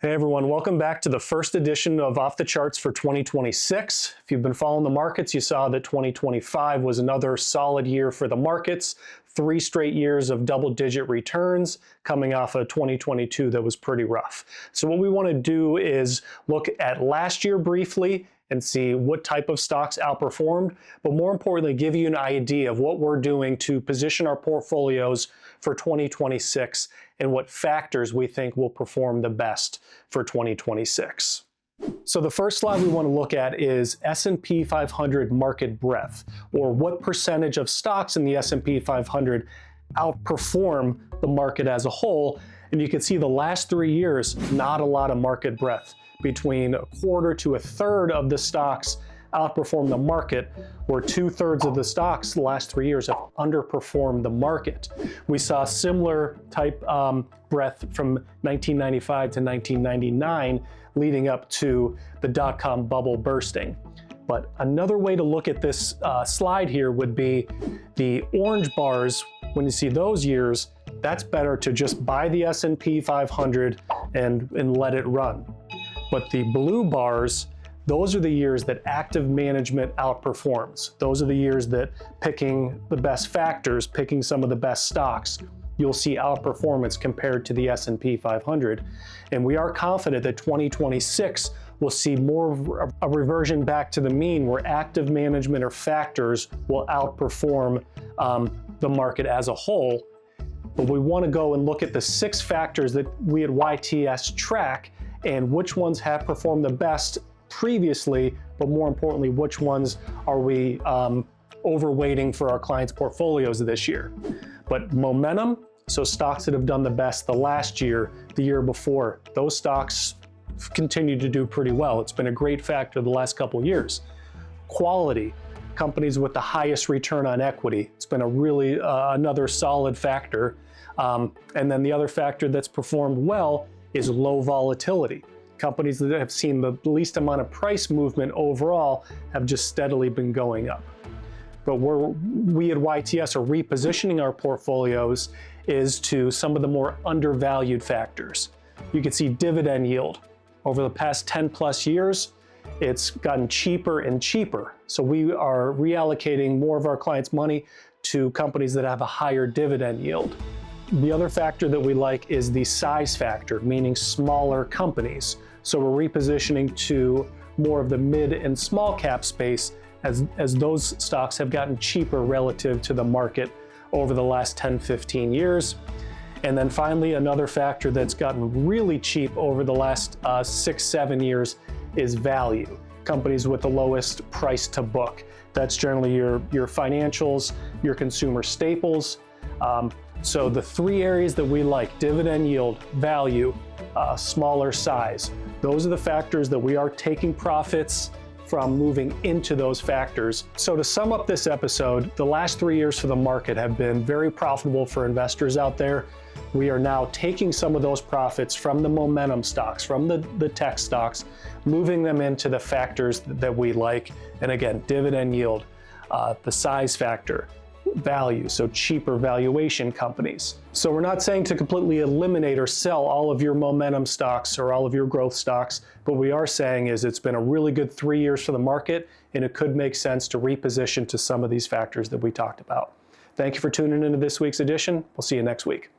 Hey everyone, welcome back to the first edition of Off the Charts for 2026. If you've been following the markets, you saw that 2025 was another solid year for the markets. 3 straight years of double-digit returns coming off of 2022 that was pretty rough. So what we want to do is look at last year briefly and see what type of stocks outperformed, but more importantly, give you an idea of what we're doing to position our portfolios for 2026 and what factors we think will perform the best for 2026. So the first slide we want to look at is S&P 500 market breadth, or what percentage of stocks in the S&P 500 outperform the market as a whole. And you can see the last 3 years, not a lot of market breadth. Between a quarter to a third of the stocks outperform the market, where 2/3 of the stocks the last 3 years have underperformed the market. We saw similar type breadth from 1995 to 1999, leading up to the dot-com bubble bursting. But another way to look at this slide here would be the orange bars. When you see those years, that's better to just buy the S&P 500 and let it run. But the blue bars, those are the years that active management outperforms. Those are the years that picking the best factors, picking some of the best stocks, you'll see outperformance compared to the S&P 500. And we are confident that 2026 will see more of a reversion back to the mean, where active management or factors will outperform the market as a whole. But we want to go and look at the 6 factors that we at YTS track and which ones have performed the best previously, but more importantly, which ones are we overweighting for our clients' portfolios this year. But momentum, so stocks that have done the best the last year, the year before, those stocks continue to do pretty well. It's been a great factor the last couple of years. Quality, companies with the highest return on equity, it's been a really another solid factor. And then the other factor that's performed well is low volatility. Companies that have seen the least amount of price movement overall have just steadily been going up. But where we at YTS are repositioning our portfolios is to some of the more undervalued factors. You can see dividend yield. Over the past 10 plus years, it's gotten cheaper and cheaper. So we are reallocating more of our clients' money to companies that have a higher dividend yield. The other factor that we like is the size factor, meaning smaller companies. So we're repositioning to more of the mid and small cap space as those stocks have gotten cheaper relative to the market over the last 10, 15 years. And then finally, another factor that's gotten really cheap over the last 6, 7 years is value. Companies with the lowest price to book. That's generally your financials, your consumer staples. So the 3 areas that we like: dividend yield, value, smaller size. Those are the factors that we are taking profits from, moving into those factors. So to sum up this episode, the last 3 years for the market have been very profitable for investors out there. We are now taking some of those profits from the momentum stocks, from the tech stocks, moving them into the factors that we like. And again, dividend yield, the size factor, value, so cheaper valuation companies. So we're not saying to completely eliminate or sell all of your momentum stocks or all of your growth stocks, but we are saying is it's been a really good 3 years for the market, and it could make sense to reposition to some of these factors that we talked about. Thank you for tuning into this week's edition. We'll see you next week.